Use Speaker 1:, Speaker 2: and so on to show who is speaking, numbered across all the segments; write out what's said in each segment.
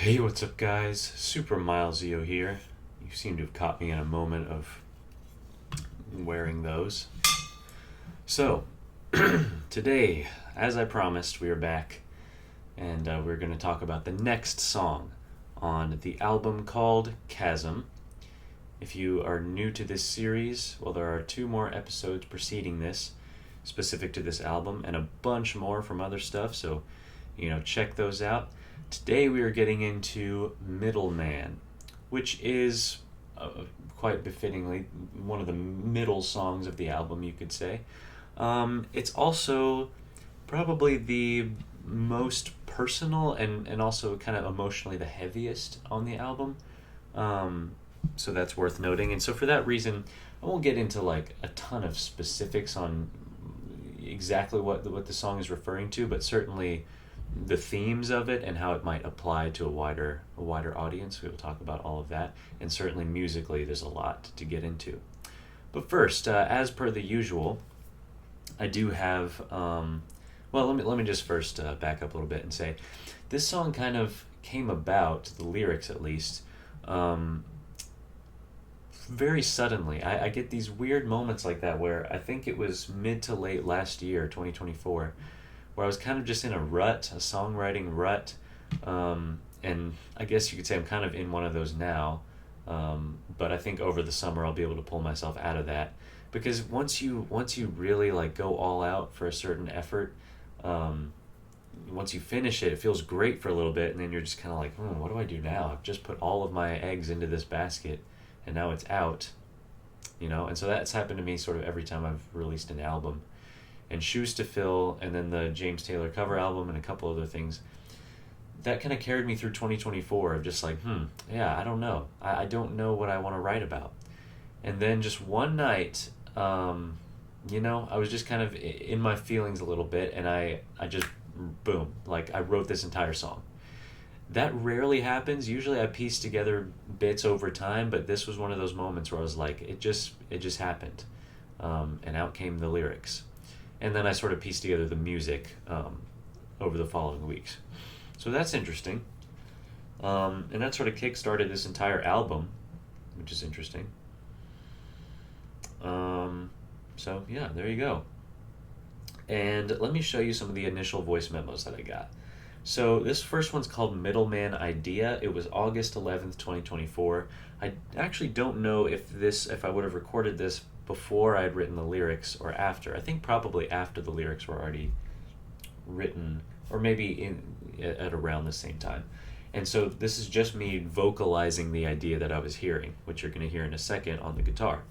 Speaker 1: Hey, what's up, guys? Super Milesio here. You seem to have caught me in a moment of wearing those. So, today, as I promised, we are back and we're going to talk about the next song on the album called Chasm. If you are new to this series, well, there are two more episodes preceding this, specific to this album, and a bunch more from other stuff, so, check those out. Today we are getting into Middleman, which is quite befittingly one of the middle songs of the album, you could say. It's also probably the most personal and also kind of emotionally the heaviest on the album. So that's worth noting. And so for that reason, I won't get into like a ton of specifics on exactly what the song is referring to, but certainly the themes of it and how it might apply to a wider audience. We will talk about all of that, and certainly musically there's a lot to get into. But first, as per the usual, I do have let me just first back up a little bit and say this song kind of came about, the lyrics at least, very suddenly. I get these weird moments like that where I think it was mid to late last year, 2024, where I was kind of just in a rut, a songwriting rut, and I guess you could say I'm kind of in one of those now, but I think over the summer I'll be able to pull myself out of that, because once you really like go all out for a certain effort, once you finish it, it feels great for a little bit, and then you're just kind of like, what do I do now? I've just put all of my eggs into this basket, and now it's out, and so that's happened to me sort of every time I've released an album. And Shoes to Fill, and then the James Taylor cover album, and a couple other things. That kind of carried me through 2024 of just like, I don't know. I don't know what I want to write about. And then just one night, I was just kind of in my feelings a little bit, and I just, boom, like I wrote this entire song. That rarely happens. Usually I piece together bits over time, but this was one of those moments where I was like, it just happened. And out came the lyrics. And then I sort of pieced together the music over the following weeks. So that's interesting. And that sort of kick-started this entire album, which is interesting. So yeah, there you go. And let me show you some of the initial voice memos that I got. So this first one's called Middleman Idea. It was August 11th, 2024. I actually don't know if I would have recorded this before I had written the lyrics or after. I think probably after the lyrics were already written, or maybe at around the same time. And so this is just me vocalizing the idea that I was hearing, which you're going to hear in a second on the guitar.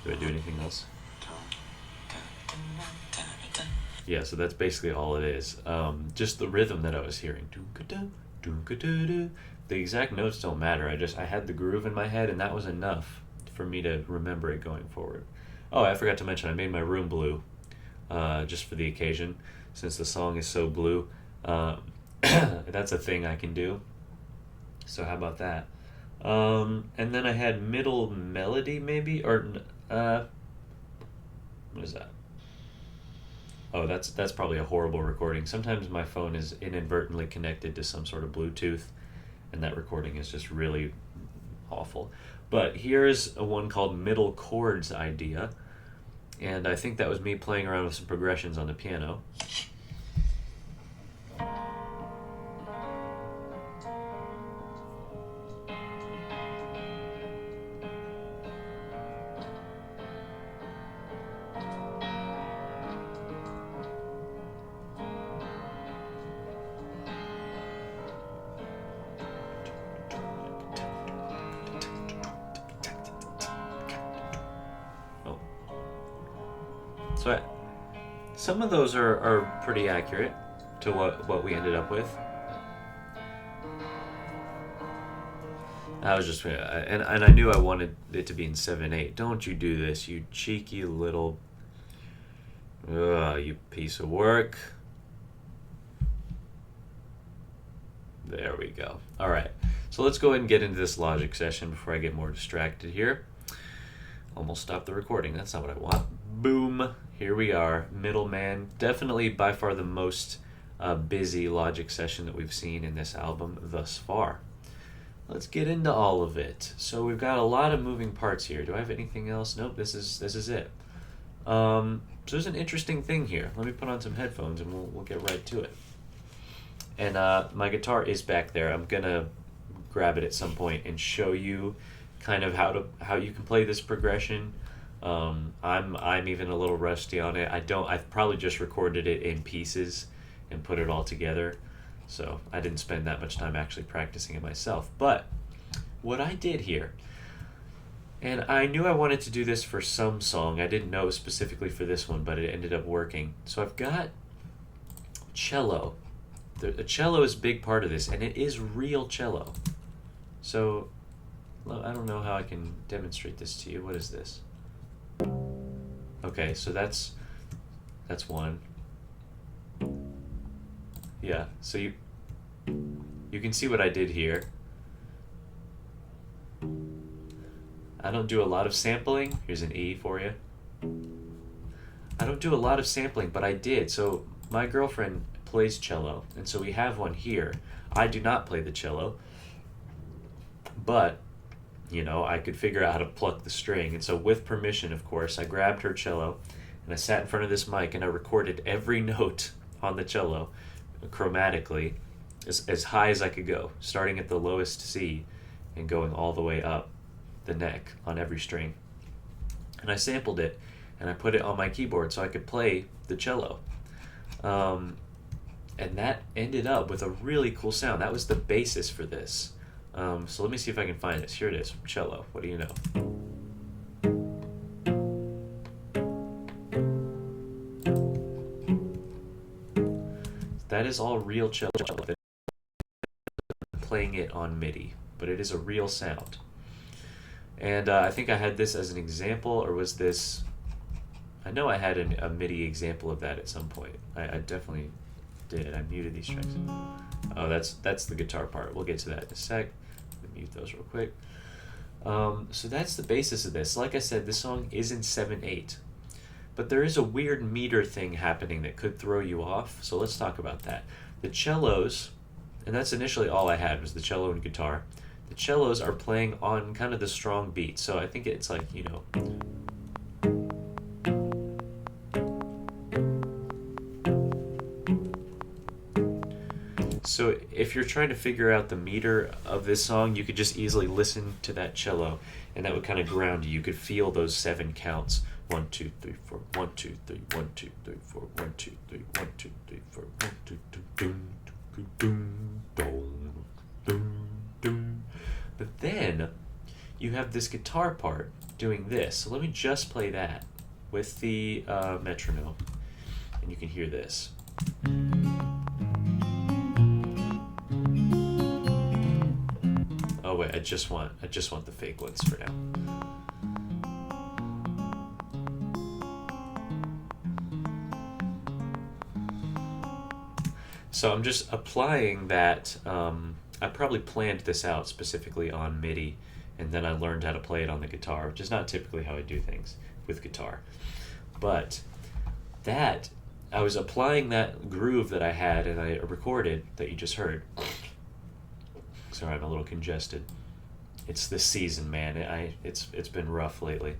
Speaker 1: Do I do anything else? Yeah, so that's basically all it is. Just the rhythm that I was hearing. The exact notes don't matter. I had the groove in my head, and that was enough for me to remember it going forward. Oh, I forgot to mention, I made my room blue, just for the occasion, since the song is so blue. That's a thing I can do. So how about that? And then I had middle melody, maybe, or what is that? Oh, that's probably a horrible recording. Sometimes my phone is inadvertently connected to some sort of Bluetooth, and that recording is just really awful. But here's a one called Middle Chords Idea, and I think that was me playing around with some progressions on the piano. So some of those are pretty accurate to what we ended up with. I was just, and I knew I wanted it to be in 7/8. Don't you do this, you cheeky little, you piece of work. There we go. All right. So let's go ahead and get into this Logic session before I get more distracted here. Almost stopped the recording. That's not what I want. Boom. Here we are. Middleman. Definitely by far the most busy Logic session that we've seen in this album thus far. Let's get into all of it. So we've got a lot of moving parts here. Do I have anything else? Nope, this is it. So there's an interesting thing here. Let me put on some headphones and we'll get right to it. And my guitar is back there. I'm gonna grab it at some point and show you kind of how you can play this progression. I'm even a little rusty on it. I've probably just recorded it in pieces and put it all together. So I didn't spend that much time actually practicing it myself. But what I did here, and I knew I wanted to do this for some song. I didn't know specifically for this one, but it ended up working. So I've got cello. The cello is a big part of this, and it is real cello. So I don't know how I can demonstrate this to you. What is this? Okay, so that's one. Yeah, so you can see what I did here. I don't do a lot of sampling. Here's an E for you. I don't do a lot of sampling, but I did. So my girlfriend plays cello, and so we have one here. I do not play the cello, but I could figure out how to pluck the string. And so with permission, of course, I grabbed her cello and I sat in front of this mic and I recorded every note on the cello chromatically as high as I could go, starting at the lowest C and going all the way up the neck on every string. And I sampled it and I put it on my keyboard so I could play the cello. And that ended up with a really cool sound. That was the basis for this. So let me see if I can find this. Here it is, cello. What do you know? That is all real cello. I'm playing it on MIDI, but it is a real sound. And I think I had this as an example, or was this... I know I had a MIDI example of that at some point. I definitely did. I muted these tracks. Oh, that's the guitar part. We'll get to that in a sec. Let me mute those real quick. So that's the basis of this. Like I said, this song is in 7/8. But there is a weird meter thing happening that could throw you off, so let's talk about that. The cellos, and that's initially all I had, was the cello and guitar. The cellos are playing on kind of the strong beat, so I think it's like, So if you're trying to figure out the meter of this song, you could just easily listen to that cello, and that would kind of ground you. You could feel those 7 counts. 1, 2, 3, 4, 1, 2, 3, 1, 2, 3, 4, 1, 2, 3, 1, 2, 3, 4, 1, 2, 3, doom. But then you have this guitar part doing this. So let me just play that with the metronome, and you can hear this. Oh wait, I just want the fake ones for now. So I'm just applying that. I probably planned this out specifically on MIDI, and then I learned how to play it on the guitar, which is not typically how I do things with guitar. But that, I was applying that groove that I had and I recorded that you just heard. Sorry, I'm a little congested. It's this season, man. It's been rough lately.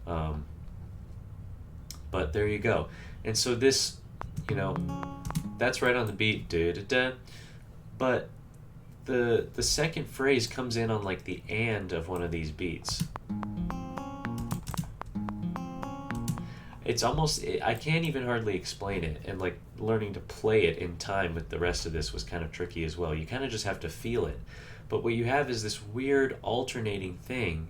Speaker 1: But there you go. And so this, that's right on the beat, da-da-da. But the second phrase comes in on like the and of one of these beats. It's almost, I can't even hardly explain it, and like learning to play it in time with the rest of this was kind of tricky as well. You kind of just have to feel it. But what you have is this weird alternating thing,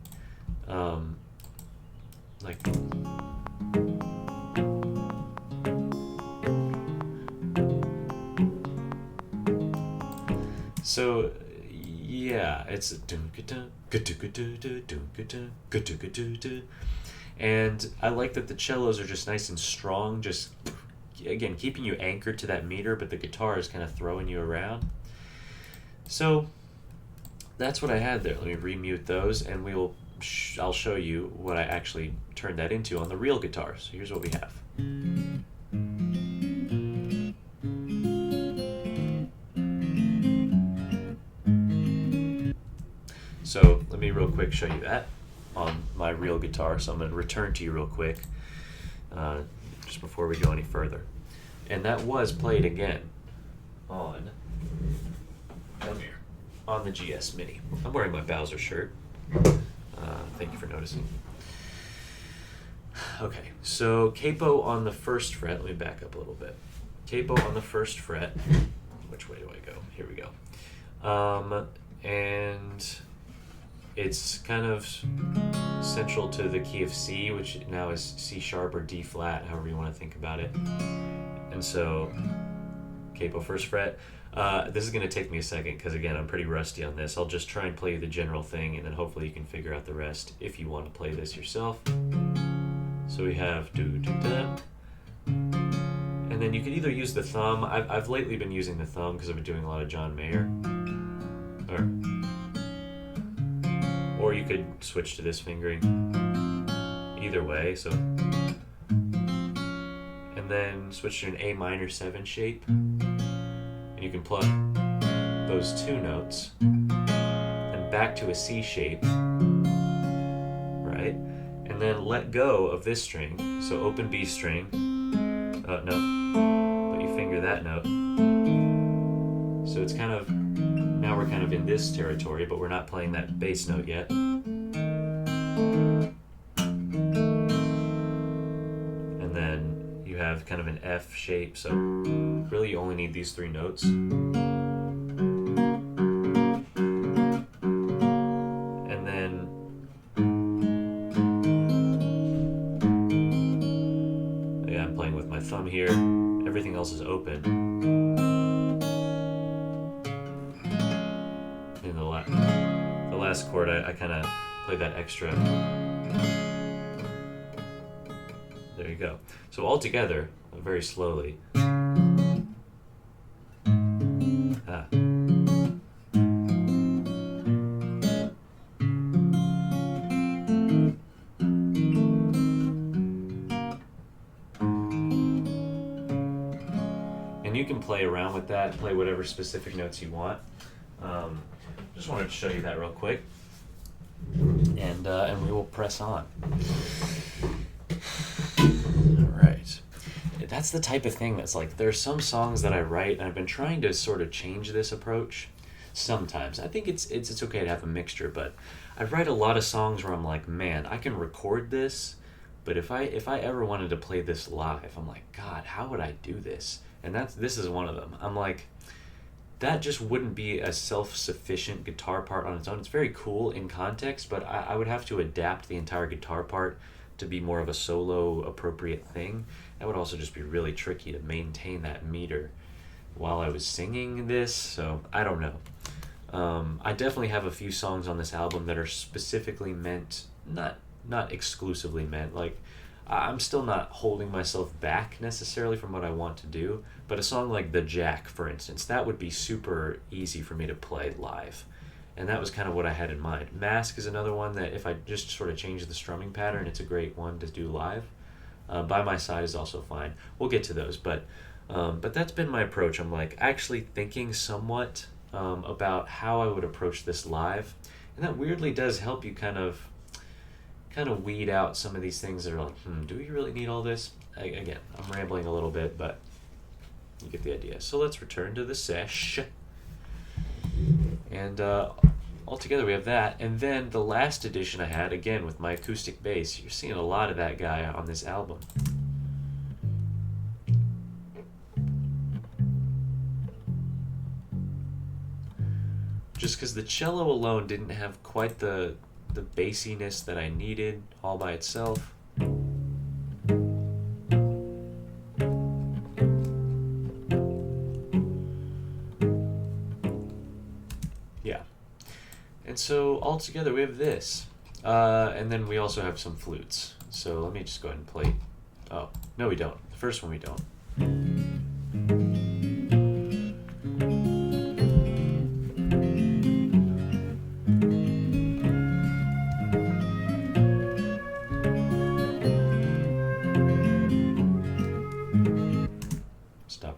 Speaker 1: like... So, yeah, it's and I like that the cellos are just nice and strong, just, again, keeping you anchored to that meter, but the guitar is kind of throwing you around. So that's what I had there. Let me remute those, and I'll show you what I actually turned that into on the real guitar. So here's what we have. So let me real quick show you that on my real guitar. So I'm going to return to you real quick just before we go any further. And that was played again on, come here, on the GS Mini. I'm wearing my Bowser shirt. Thank you for noticing. Okay, so capo on the first fret. Let me back up a little bit. Capo on the first fret. Which way do I go? Here we go. And it's kind of central to the key of C, which now is C sharp or D flat, however you want to think about it. And so, capo first fret. This is going to take me a second because, again, I'm pretty rusty on this. I'll just try and play the general thing, and then hopefully you can figure out the rest if you want to play this yourself. So we have do-do-da. And then you could either use the thumb. I've lately been using the thumb because I've been doing a lot of John Mayer. Or you could switch to this fingering. Either way, so. And then switch to an A minor 7 shape. And you can pluck those two notes and back to a C shape, right? And then let go of this string. So open B string, no, but you finger that note. So it's kind of, now we're kind of in this territory, but we're not playing that bass note yet. And then you have kind of an F shape, so really you only need these three notes. And then yeah, I'm playing with my thumb here. Everything else is open. In the last chord, I kind of play that extra. There you go. So all together, very slowly. And you can play around with that, play whatever specific notes you want. Just wanted to show you that real quick, and we will press on. All right. That's the type of thing that's like, there's some songs that I write, and I've been trying to sort of change this approach sometimes. I think it's okay to have a mixture, but I write a lot of songs where I'm like, man, I can record this, but if I ever wanted to play this live, I'm like, God, how would I do this? And this is one of them. I'm like, that just wouldn't be a self-sufficient guitar part on its own. It's very cool in context, but I would have to adapt the entire guitar part to be more of a solo appropriate thing. That would also just be really tricky to maintain that meter while I was singing this, so I don't know. I definitely have a few songs on this album that are specifically meant, not exclusively meant, like I'm still not holding myself back necessarily from what I want to do, but a song like The Jack, for instance, that would be super easy for me to play live. And that was kind of what I had in mind. Mask is another one that if I just sort of change the strumming pattern, it's a great one to do live. By My Side is also fine. We'll get to those, but that's been my approach. I'm like actually thinking somewhat about how I would approach this live, and that weirdly does help you kind of weed out some of these things that are like, do we really need all this? Again, I'm rambling a little bit, but you get the idea. So let's return to the sesh. And altogether we have that. And then the last edition I had, again with my acoustic bass, you're seeing a lot of that guy on this album. Just because the cello alone didn't have quite the bassiness that I needed all by itself. Yeah. And so all together we have this. And then we also have some flutes. So let me just go ahead and play. Oh, no we don't. The first one we don't.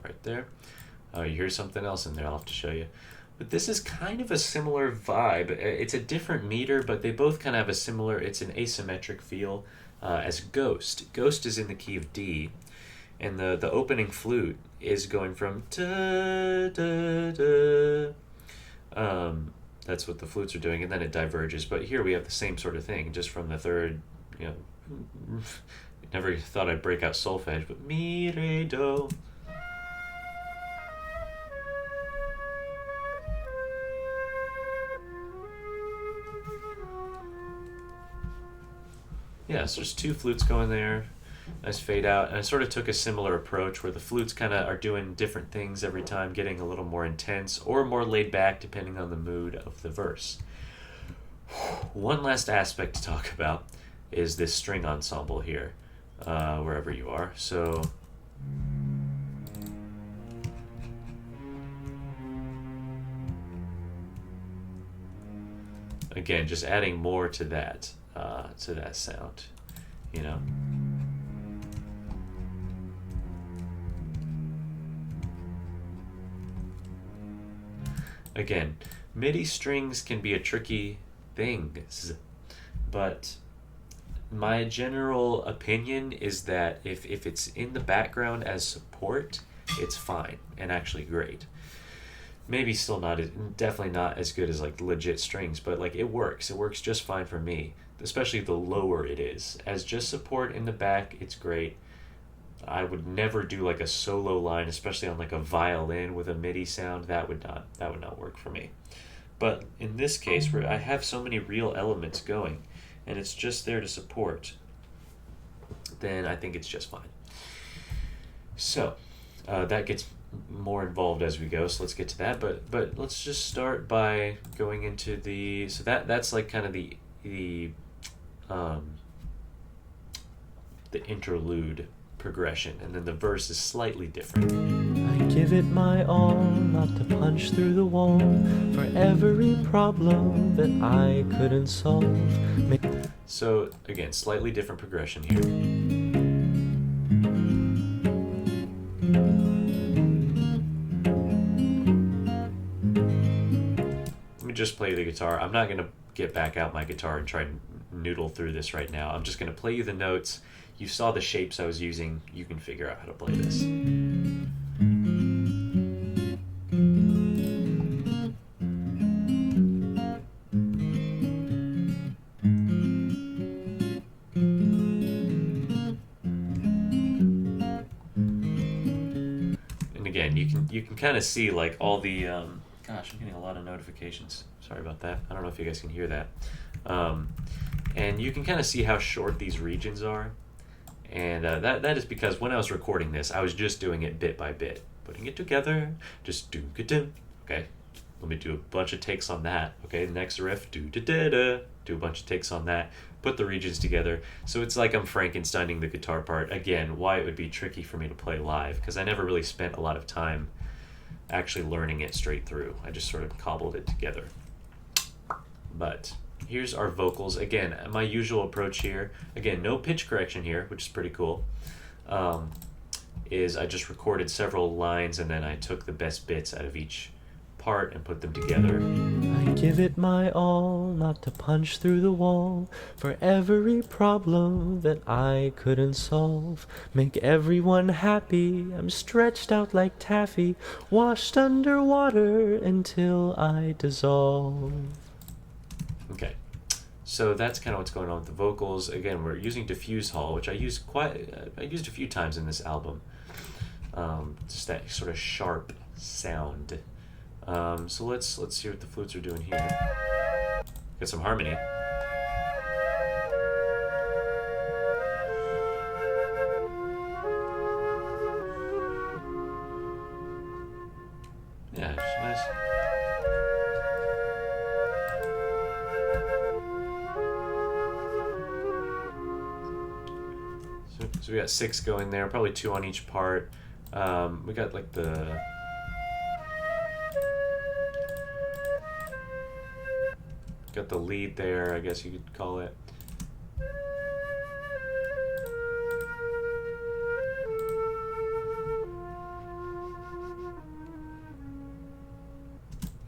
Speaker 1: right there. Oh, you hear something else in there, I'll have to show you. But this is kind of a similar vibe. It's a different meter, but they both kind of have a similar, it's an asymmetric feel as Ghost. Ghost is in the key of D, and the opening flute is going from da da da. That's what the flutes are doing, and then it diverges. But here we have the same sort of thing, just from the third, you know, never thought I'd break out solfege, but mi, re, do. Yeah, so there's two flutes going there. Nice fade out. And I sort of took a similar approach where the flutes kind of are doing different things every time, getting a little more intense or more laid back depending on the mood of the verse. One last aspect to talk about is this string ensemble here, wherever you are. So again, just adding more to that sound, you know. Again, MIDI strings can be a tricky thing, but my general opinion is that if it's in the background as support, it's fine and actually great. Maybe still not, definitely not as good as like legit strings, but like it works just fine for me, especially the lower it is. As just support in the back, it's great. I would never do like a solo line, especially on like a violin with a MIDI sound. That would not work for me. But in this case, where I have so many real elements going, and it's just there to support, then I think it's just fine. So that gets more involved as we go, so let's get to that. But let's just start by going into the, so that's like kind of the interlude progression, and then the verse is slightly different.
Speaker 2: I give it my all, not to punch through the wall, for every problem that I couldn't solve.
Speaker 1: So again, slightly different progression here. Let me just play the guitar. I'm not going to get back out my guitar and try and noodle through this right now. I'm just going to play you the notes. You saw the shapes I was using. You can figure out how to play this. And again, you can kind of see like all the gosh, I'm getting a lot of notifications. Sorry about that. I don't know if you guys can hear that. And you can kind of see how short these regions are. And that is because when I was recording this, I was just doing it bit by bit. Putting it together, just do-ga-dum. Okay, let me do a bunch of takes on that. Okay, next riff, do-da-da-da. Do a bunch of takes on that. Put the regions together. So it's like I'm Frankensteining the guitar part. Again, why it would be tricky for me to play live, because I never really spent a lot of time actually learning it straight through. I just sort of cobbled it together. But here's our vocals. Again, my usual approach here, again, no pitch correction here, which is pretty cool, is I just recorded several lines and then I took the best bits out of each part and put them together.
Speaker 2: I give it my all, not to punch through the wall, for every problem that I couldn't solve. Make everyone happy, I'm stretched out like taffy, washed under water until I dissolve.
Speaker 1: Okay, so that's kind of what's going on with the vocals. Again, we're using diffuse hall, which I used a few times in this album. Just that sort of sharp sound. So let's see what the flutes are doing here. Got some harmony. Yeah, it's nice. So we got 6 going there, probably 2 on each part. We got like the lead there, I guess you could call it.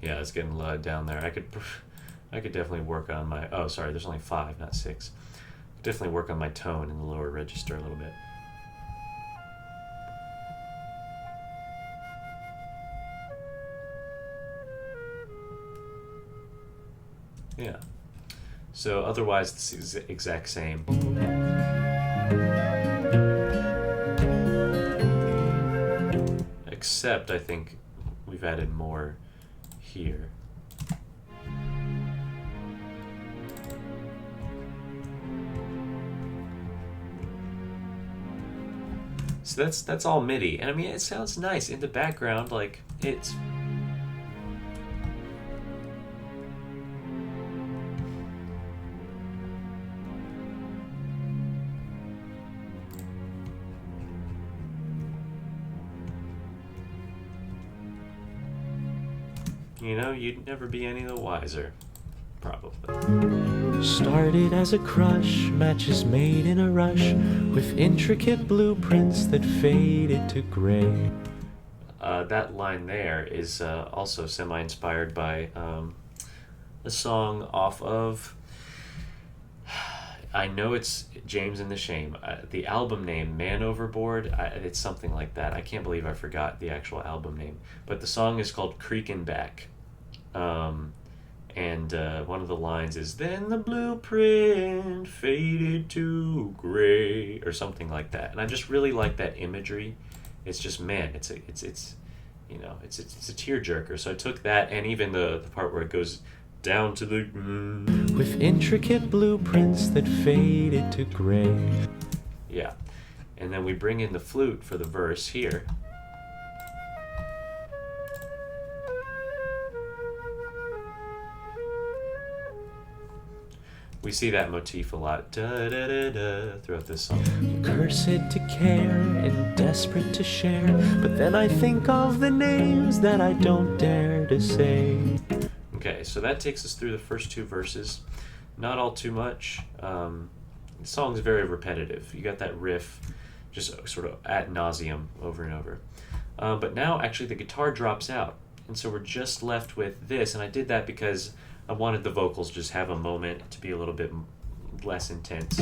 Speaker 1: Yeah, it's getting low down there. I could definitely work on my. Oh, sorry. There's only 5, not 6. Definitely work on my tone in the lower register a little bit. Yeah. So otherwise, it's the exact same. Except I think we've added more here. So that's all MIDI, and I mean it sounds nice in the background. Like it's. You know, you'd never be any the wiser. Probably.
Speaker 2: Started as a crush, matches made in a rush, with intricate blueprints that faded to gray.
Speaker 1: That line there is also semi-inspired by a song off of. I know it's James and the Shame. The album name, Man Overboard, it's something like that. I can't believe I forgot the actual album name. But the song is called Creakin' Back. And one of the lines is, "Then the blueprint faded to gray," or something like that. And I just really like that imagery. It's just, man, it's a tearjerker. So I took that, and even the part where it goes down to the
Speaker 2: with intricate blueprints that faded to gray.
Speaker 1: Yeah, and then we bring in the flute for the verse here. We see that motif a lot throughout this song.
Speaker 2: Cursed to care and desperate to share, but then I think of the names that I don't dare to say.
Speaker 1: Okay, so that takes us through the first 2 verses. Not all too much. The song's very repetitive. You got that riff just sort of ad nauseum over and over. But now actually the guitar drops out, and so we're just left with this, and I did that because I wanted the vocals just have a moment to be a little bit less intense.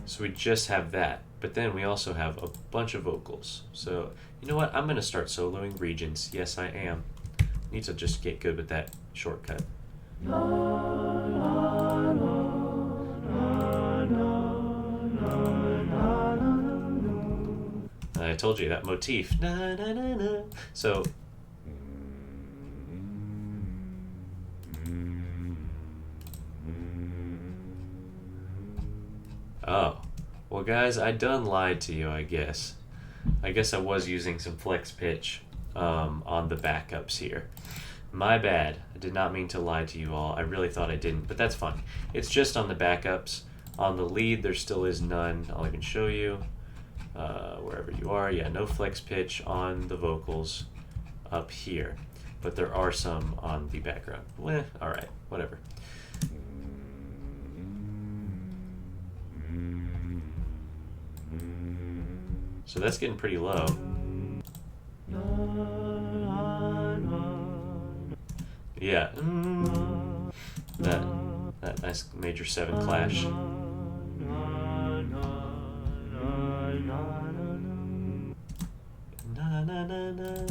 Speaker 1: So we just have that, but then we also have a bunch of vocals. So you know what? I'm going to start soloing regions. Yes, I am. Need to just get good with that shortcut. I told you that motif. Na, na, na, na. So. Oh. Well, guys, I done lied to you, I guess. I guess I was using some flex pitch on the backups here. My bad. I did not mean to lie to you all. I really thought I didn't, but that's fine. It's just on the backups. On the lead, there still is none. I'll even show you. Wherever you are, yeah, no flex pitch on the vocals up here, but there are some on the background. All right, whatever. So that's getting pretty low. Yeah, that nice major 7 clash. Na na na na.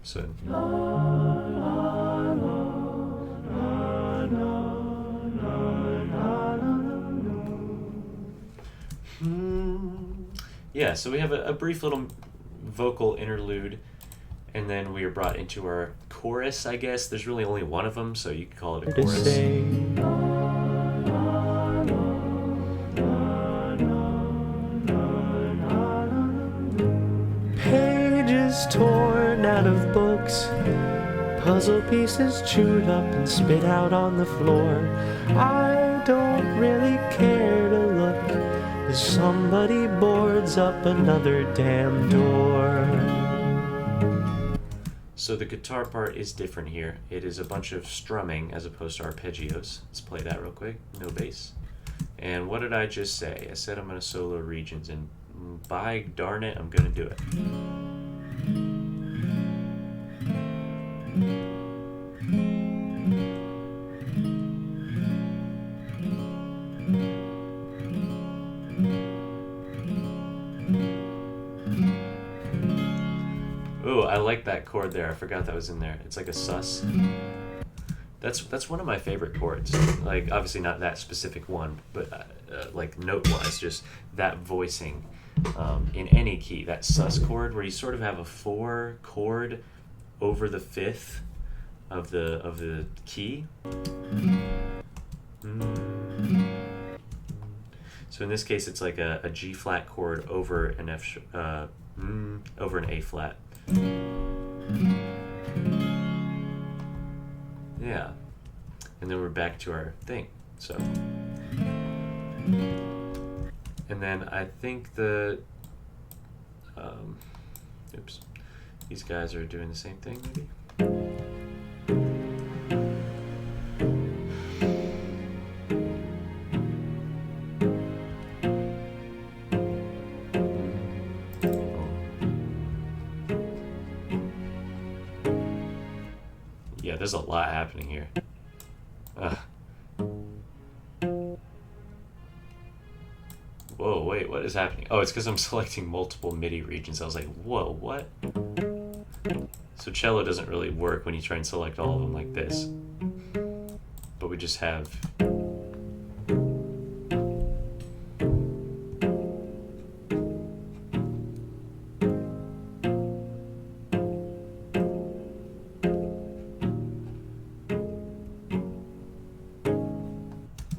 Speaker 1: So. Yeah, so we have a brief little vocal interlude, and then we are brought into our chorus, I guess. There's really only one of them, so you could call it a chorus.
Speaker 2: Pages torn out of books, puzzle pieces chewed up and spit out on the floor. I don't really care to look as somebody boards up another damn door.
Speaker 1: So the guitar part is different here. It is a bunch of strumming as opposed to arpeggios. Let's play that real quick. No bass. And what did I just say? I said I'm going to solo regions, and by darn it, I'm going to do it. Ooh, I like that chord there. I forgot that was in there. It's like a sus. That's one of my favorite chords. Like, obviously not that specific one, but like note-wise, just that voicing in any key. That sus chord where you sort of have a 4 chord over the 5th of the key. So in this case, it's like a G flat chord over an over an A flat. Yeah, and then we're back to our thing. So, and then I think oops, these guys are doing the same thing, maybe. Yeah, there's a lot happening here. Whoa, wait, what is happening? Oh, it's because I'm selecting multiple MIDI regions. I was like, whoa, what? So cello doesn't really work when you try and select all of them like this. But we just have...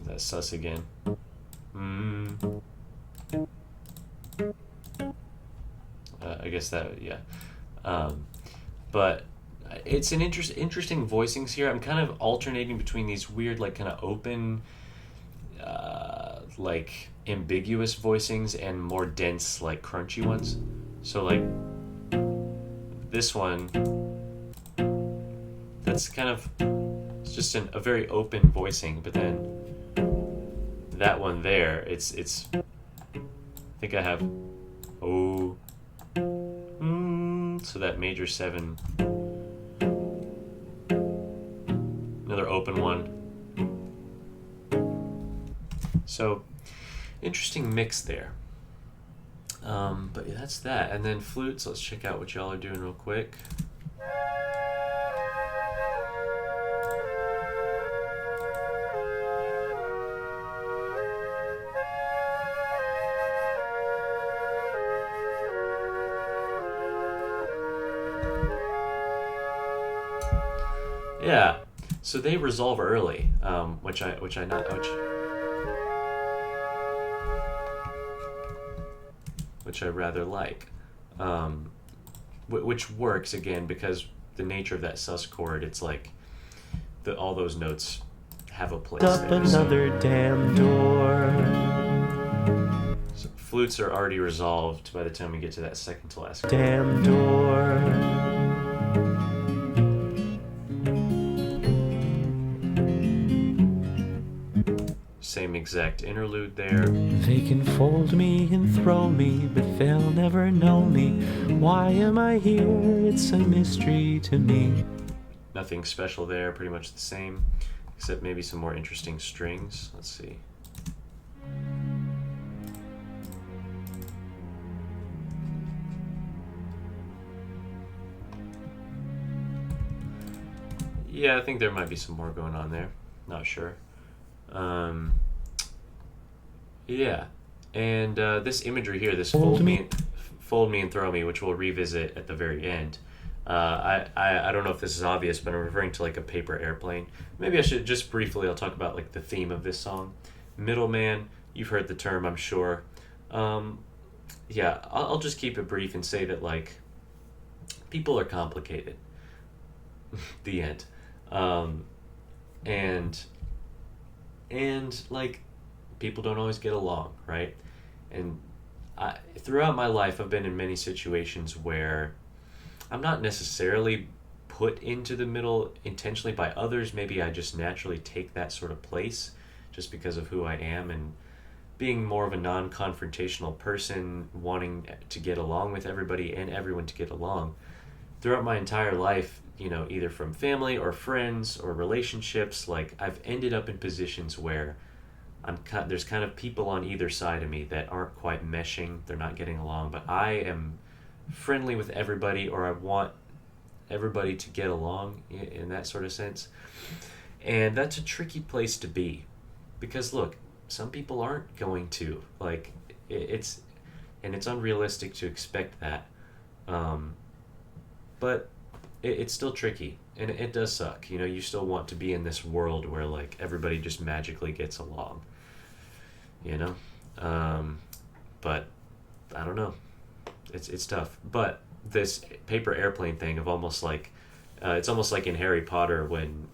Speaker 1: That sus again. I guess that, yeah. But it's an interesting voicings here. I'm kind of alternating between these weird, like, kind of open, like, ambiguous voicings and more dense, like, crunchy ones. So, like, this one, that's kind of, it's just a very open voicing, but then that one there, it's I think I have, so that major 7, another open one. So interesting mix there. But yeah, that's that. And then flutes, let's check out what y'all are doing real quick. Yeah, so they resolve early, which I rather like, which works again because the nature of that sus chord. It's like all those notes have a place
Speaker 2: Up
Speaker 1: there.
Speaker 2: another damn door.
Speaker 1: So flutes are already resolved by the time we get to that second to last chord.
Speaker 2: Damn door.
Speaker 1: Same exact interlude there.
Speaker 2: They can fold me and throw me, but they'll never know me. Why am I here? It's a mystery to me.
Speaker 1: Nothing special there, pretty much the same, except maybe some more interesting strings. Let's see. Yeah, I think there might be some more going on there. Not sure. Yeah, and this imagery here, this fold me and throw me, which we'll revisit at the very end. I don't know if this is obvious, but I'm referring to like a paper airplane. Maybe I should just briefly, I'll talk about like the theme of this song. Middleman, you've heard the term, I'm sure. Yeah, I'll just keep it brief and say that like people are complicated. The end. And like people don't always get along, right? And throughout my life I've been in many situations where I'm not necessarily put into the middle intentionally by others. Maybe I just naturally take that sort of place just because of who I am and being more of a non-confrontational person, wanting to get along with everybody and everyone to get along. Throughout my entire life, either from family or friends or relationships, like I've ended up in positions where there's kind of people on either side of me that aren't quite meshing, they're not getting along, but I am friendly with everybody, or I want everybody to get along in that sort of sense. And that's a tricky place to be because look, some people aren't going to, like, it's unrealistic to expect that, but it's still tricky, and it does suck. You still want to be in this world where like everybody just magically gets along, but I don't know, it's tough. But this paper airplane thing of almost like it's almost like in Harry Potter when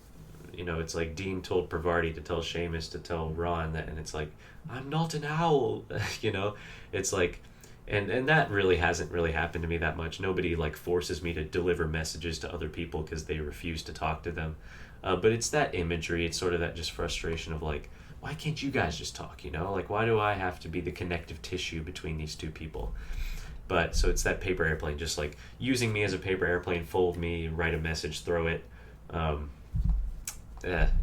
Speaker 1: it's like Dean told Parvati to tell Seamus to tell Ron that, and it's like, I'm not an owl. It's like, and that really hasn't really happened to me that much. Nobody like forces me to deliver messages to other people because they refuse to talk to them. But it's that imagery. It's sort of that just frustration of like, why can't you guys just talk? Like, why do I have to be the connective tissue between these two people? But so it's that paper airplane, just like using me as a paper airplane, fold me, write a message, throw it.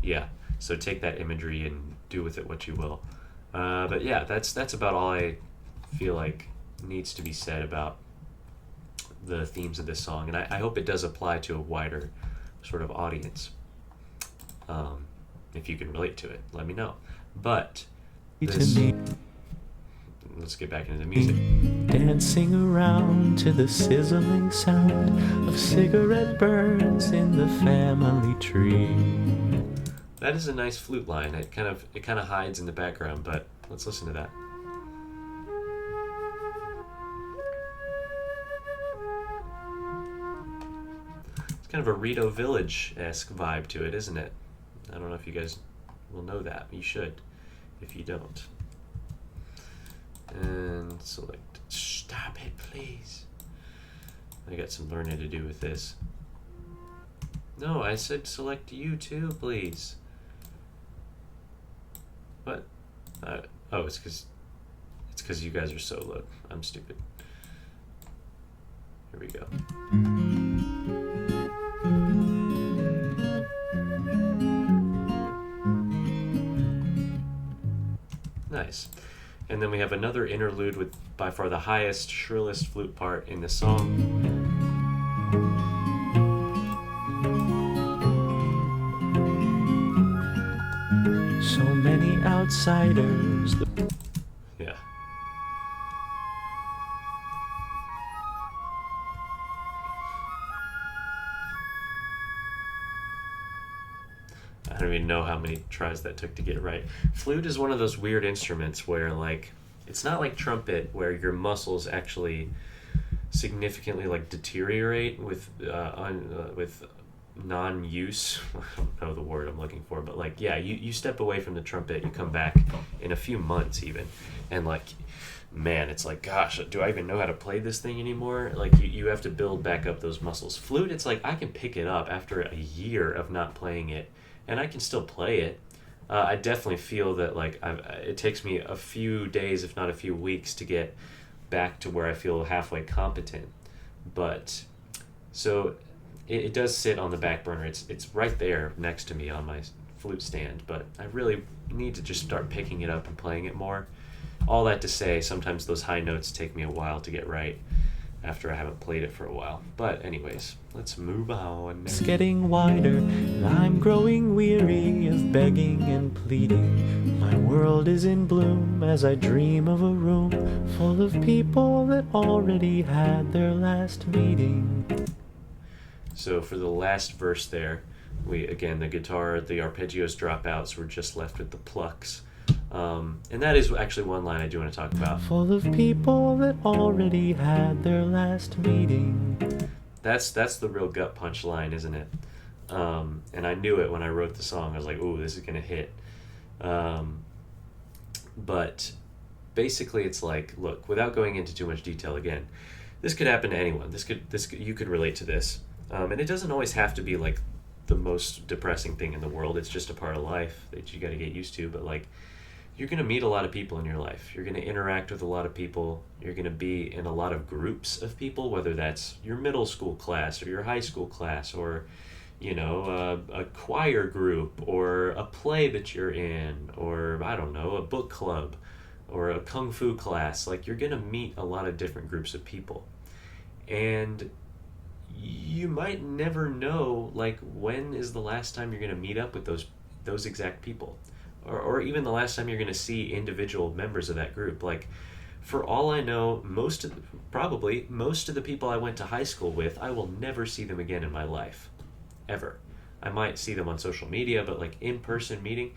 Speaker 1: Yeah. So take that imagery and do with it what you will. But yeah, that's about all I feel like needs to be said about the themes of this song, and I hope it does apply to a wider sort of audience. If you can relate to it, let me know. But let's get back into the music.
Speaker 2: Dancing around to the sizzling sound of cigarette burns in the family tree.
Speaker 1: That is a nice flute line. It kind of hides in the background, but let's listen to that. It's kind of a Rito Village-esque vibe to it, isn't it? I don't know if you guys will know that. You should, if you don't. And select. Stop it, please. I got some learning to do with this. No, I said select you too, please. What? Oh, it's because you guys are soloed. I'm stupid. Here we go. Nice. And then we have another interlude with by far the highest, shrillest flute part in the song.
Speaker 2: So many outsiders.
Speaker 1: Yeah. I don't even know how many tries that took to get it right. Flute is one of those weird instruments where, like, it's not like trumpet where your muscles actually significantly like deteriorate with non-use. I don't know the word I'm looking for, but like, yeah, you step away from the trumpet, you come back in a few months even, and like, man, it's like, gosh, do I even know how to play this thing anymore? Like, you have to build back up those muscles. Flute, it's like I can pick it up after a year of not playing it, and I can still play it. I definitely feel that like it takes me a few days, if not a few weeks, to get back to where I feel halfway competent. But so it does sit on the back burner. It's right there next to me on my flute stand, but I really need to just start picking it up and playing it more. All that to say, sometimes those high notes take me a while to get right after I haven't played it for a while. But anyways, let's move on.
Speaker 2: It's getting wider, and I'm growing weary of begging and pleading. My world is in bloom as I dream of a room full of people that already had their last meeting.
Speaker 1: So for the last verse there, the guitar, the arpeggios drop out, so we're just left with the plucks. And that is actually one line I do want to talk about.
Speaker 2: Full of people that already had their last meeting.
Speaker 1: That's the real gut punch line, isn't it? And I knew it when I wrote the song. I was like, ooh, this is going to hit. But basically it's like, look, without going into too much detail again, this could happen to anyone. You could relate to this. And it doesn't always have to be like the most depressing thing in the world. It's just a part of life that you got to get used to. But like, you're going to meet a lot of people in your life. You're going to interact with a lot of people. You're going to be in a lot of groups of people, whether that's your middle school class or your high school class, or a choir group, or a play that you're in, or I don't know, a book club or a kung fu class. Like, you're going to meet a lot of different groups of people. And you might never know, like, when is the last time you're going to meet up with those exact people, or even the last time you're going to see individual members of that group. Like, for all I know, probably most of the people I went to high school with, I will never see them again in my life, ever. I might see them on social media, but like in-person meeting,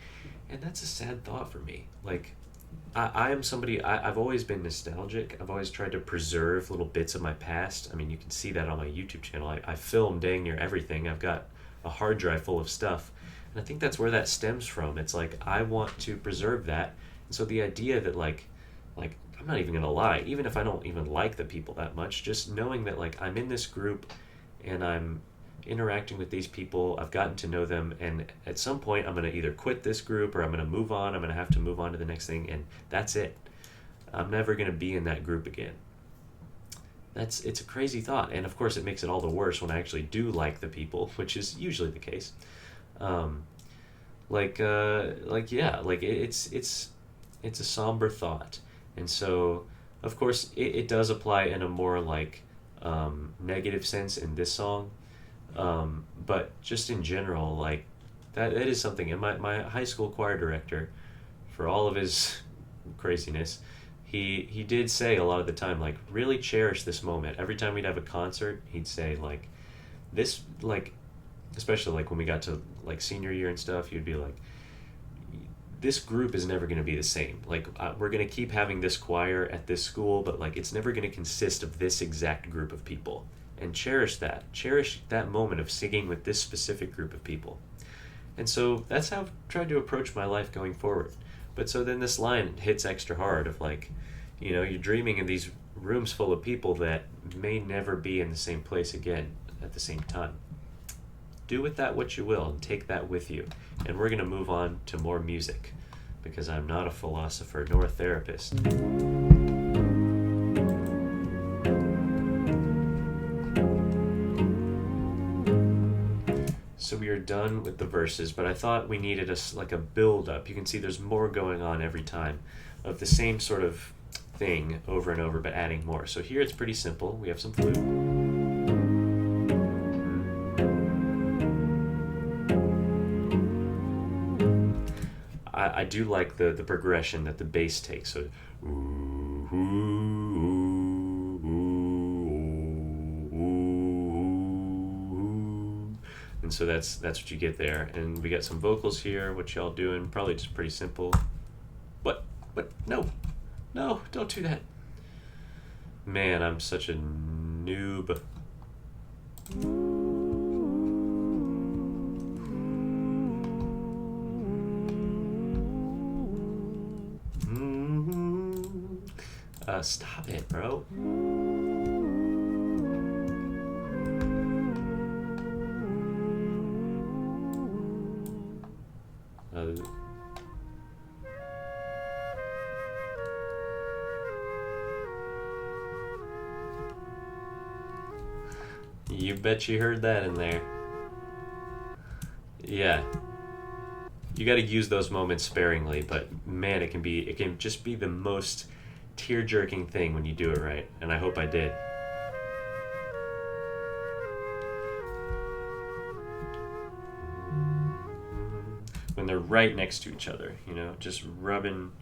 Speaker 1: and that's a sad thought for me. Like, I am somebody, I've always been nostalgic. I've always tried to preserve little bits of my past. I mean, you can see that on my YouTube channel. I film dang near everything. I've got a hard drive full of stuff. And I think that's where that stems from. It's like, I want to preserve that. And so the idea that like I'm not even going to lie, even if I don't even like the people that much, just knowing that like I'm in this group and I'm interacting with these people, I've gotten to know them, and at some point I'm going to either quit this group or I'm going to move on. I'm going to have to move on to the next thing, and that's it. I'm never going to be in that group again. It's a crazy thought, and of course it makes it all the worse when I actually do like the people, which is usually the case. It's a somber thought, and so of course it does apply in a more like negative sense in this song. But just in general, like, that is something. And my high school choir director, for all of his craziness, he did say a lot of the time, like, really cherish this moment. Every time we'd have a concert, he'd say, like, this, like, especially like when we got to like senior year and stuff, he'd be like, this group is never going to be the same. Like, we're going to keep having this choir at this school, but like, it's never going to consist of this exact group of people. And cherish that moment of singing with this specific group of people. And so that's how I've tried to approach my life going forward. But so then this line hits extra hard of like, you're dreaming in these rooms full of people that may never be in the same place again at the same time. Do with that what you will, and take that with you. And we're going to move on to more music, because I'm not a philosopher nor a therapist. So we are done with the verses, but I thought we needed a build up. You can see there's more going on every time, of the same sort of thing over and over, but adding more. So here it's pretty simple. We have some flute. I do like the progression that the bass takes. So, and so that's what you get there. And we got some vocals here. What y'all doing? Probably just pretty simple. What? No, don't do that. Man, I'm such a noob. Stop it, bro. You bet you heard that in there. Yeah. You got to use those moments sparingly, but man, it can just be the most tear-jerking thing when you do it right, and I hope I did. When they're right next to each other, just rubbing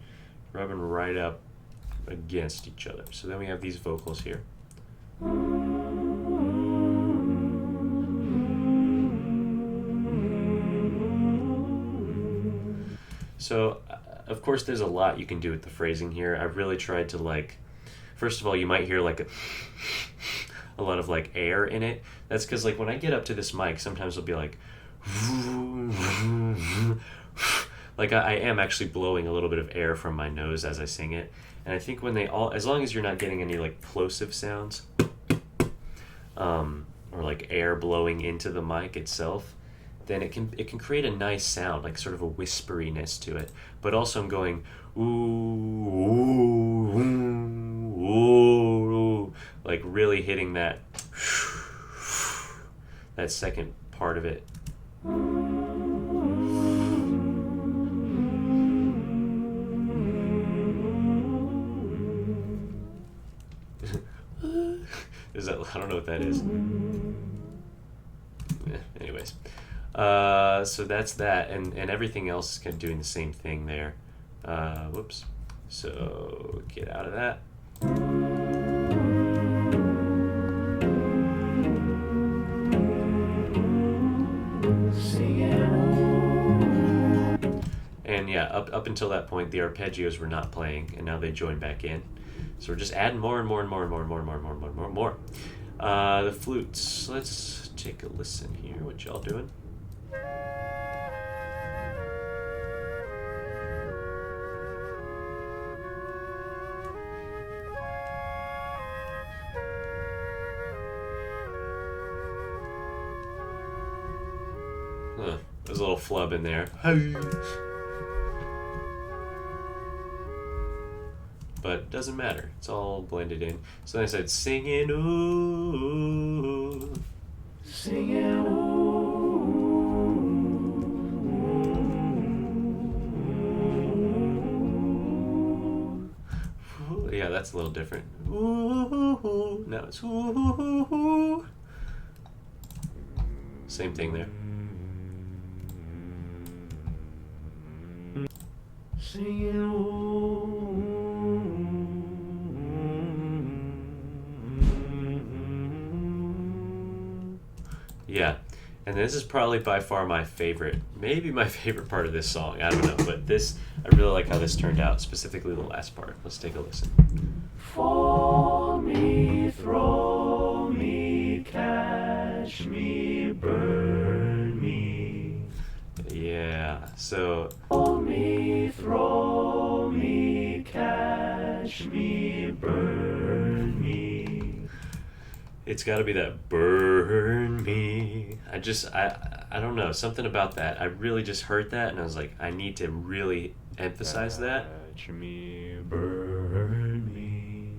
Speaker 1: right up against each other. So then we have these vocals here. So, of course, there's a lot you can do with the phrasing here. I've really tried to, first of all, you might hear, a lot of, air in it. That's because, when I get up to this mic, sometimes it'll be I am actually blowing a little bit of air from my nose as I sing it. And I think when as long as you're not getting any, plosive sounds, or, like air blowing into the mic itself, then it can create a nice sound, like sort of a whisperiness to it. But also I'm going ooh, ooh, ooh, ooh, like really hitting that second part of it. Is that, I don't know what that is. Anyways, so that's that, and everything else is kind of doing the same thing there. Whoops. So get out of that. And yeah, up until that point, the arpeggios were not playing, and now they join back in. So we're just adding more and more and more and more and more and more and more and more and more and more. The flutes. Let's take a listen here. What y'all doing? There's a little flub in there. But doesn't matter. It's all blended in. So then I said, singing ooh. Singing ooh. Yeah, that's a little different. Ooh. Now it's ooh. Same thing there. Singing ooh. Yeah, and this is probably by far my favorite, maybe my favorite part of this song. I don't know, but this, I really like how this turned out, specifically the last part. Let's take a listen. Fall me, throw me, catch me, burn me. Yeah, so fall me, throw me, catch me, burn me. It's got to be that burn me. I don't know, something about that. I really just heard that and I was like, I need to really emphasize that. Catch me, burn me.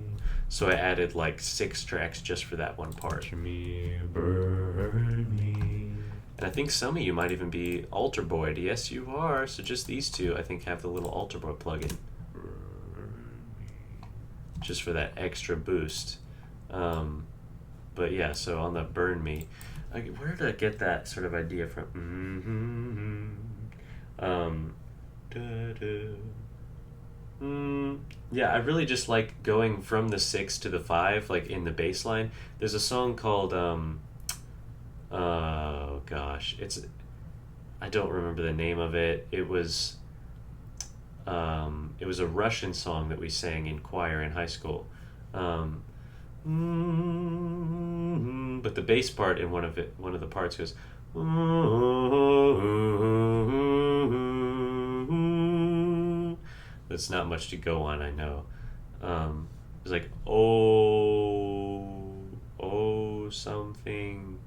Speaker 1: So I added like 6 tracks just for that one part. Catch me, burn me. And I think some of you might even be altar boyed. Yes, you are. So just these two, I think, have the little altar boy plugin. Just for that extra boost. But yeah, so on the burn me, where did I get that sort of idea from? Yeah, I really just like going from the 6 to the 5, like in the bass line. There's a song called, oh gosh, I don't remember the name of it. It was a Russian song that we sang in choir in high school. But the bass part in one of the parts goes. That's not much to go on, I know. It's like oh something,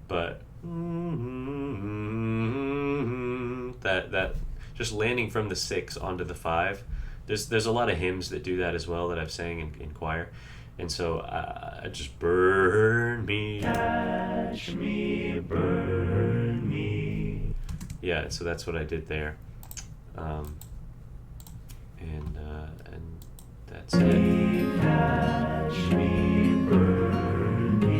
Speaker 1: but that just landing from the 6 onto the 5. There's a lot of hymns that do that as well that I've sang in choir, and so I just burn me, catch me, burn me. Yeah, so that's what I did there, and that's it. Catch me, burn me.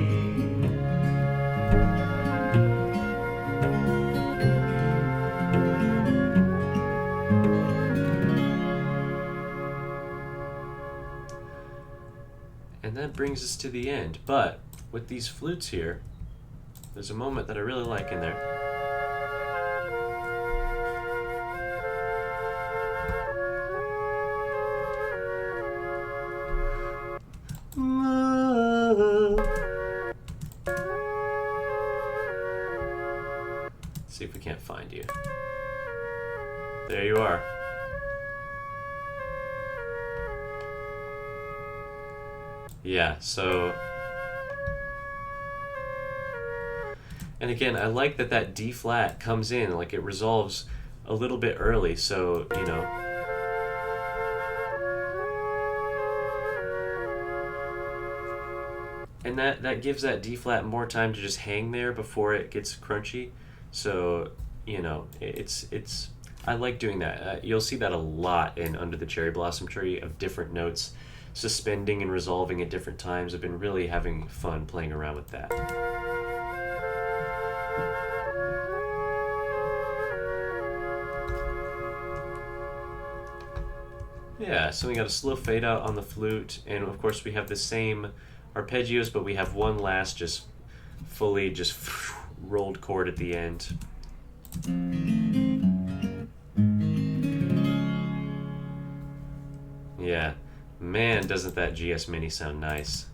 Speaker 1: And that brings us to the end. But with these flutes here, there's a moment that I really like in there. Let's see if we can't find you. There you are. Yeah, so... And again, I like that D flat comes in, like it resolves a little bit early, so, you know. And that gives that D flat more time to just hang there before it gets crunchy. So, you know, it's I like doing that. You'll see that a lot in Under the Cherry Blossom Tree of different notes suspending and resolving at different times. I've been really having fun playing around with that. Yeah, so we got a slow fade out on the flute, and of course we have the same arpeggios, but we have one last just fully just rolled chord at the end. Yeah, man, doesn't that GS Mini sound nice.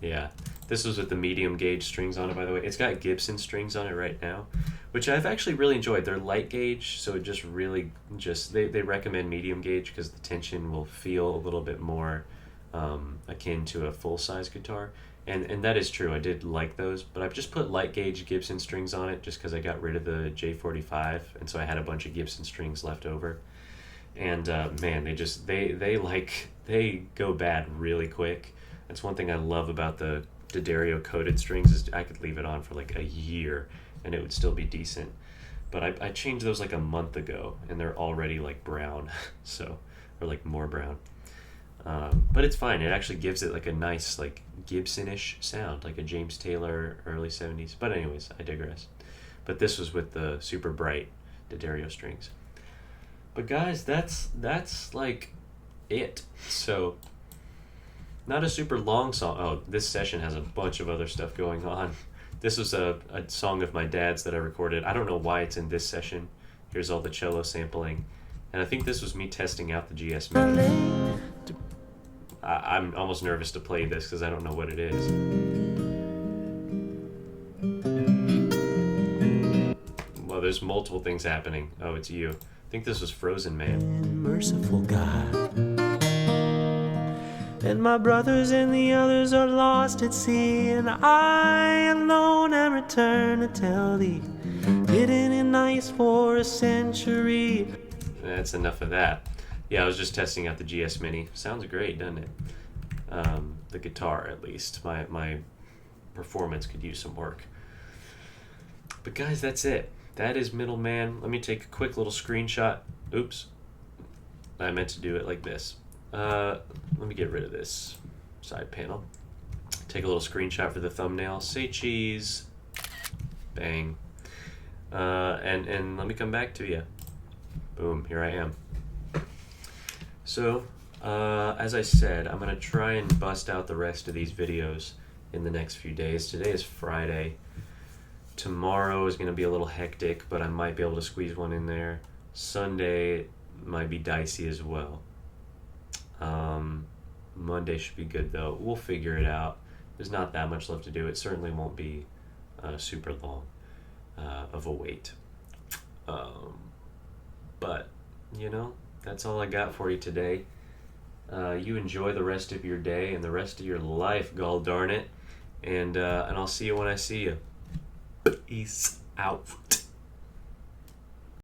Speaker 1: Yeah, this was with the medium gauge strings on it, by the way. It's got Gibson strings on it right now, which I've actually really enjoyed. They're light gauge, so it just really they recommend medium gauge because the tension will feel a little bit more akin to a full-size guitar. And that is true. I did like those, but I've just put light gauge Gibson strings on it just because I got rid of the J45, and so I had a bunch of Gibson strings left over. And man, they go bad really quick. That's one thing I love about the D'Addario coated strings is I could leave it on for like a year and it would still be decent. But I changed those like a month ago and they're already like brown, so or like more brown. But it's fine. It actually gives it like a nice like Gibson-ish sound, like a James Taylor early 70s. But anyways, I digress. But this was with the super bright D'Addario strings. But guys, that's like it. So not a super long song. Oh, this session has a bunch of other stuff going on. This was a song of my dad's that I recorded. I don't know why it's in this session. Here's all the cello sampling. And I think this was me testing out the GS Mini. I'm almost nervous to play this because I don't know what it is. Well, there's multiple things happening. Oh, it's you. I think this was Frozen Man.
Speaker 2: Merciful God. And my brothers and the others are lost at sea, and I alone am returned to tell thee, hidden in ice for a century.
Speaker 1: That's enough of that. Yeah, I was just testing out the GS Mini. Sounds great, doesn't it? The guitar, at least. My performance could use some work. But guys, that's it. That is Middleman. Let me take a quick little screenshot. Oops. I meant to do it like this. Let me get rid of this side panel. Take a little screenshot for the thumbnail. Say cheese. Bang. And let me come back to you. Boom, here I am. So, as I said, I'm going to try and bust out the rest of these videos in the next few days. Today is Friday. Tomorrow is going to be a little hectic, but I might be able to squeeze one in there. Sunday might be dicey as well. Monday should be good, though. We'll figure it out. There's not that much left to do. It certainly won't be super long of a wait. But, you know, that's all I got for you today. You enjoy the rest of your day and the rest of your life, gall darn it. And I'll see you when I see you. Peace out.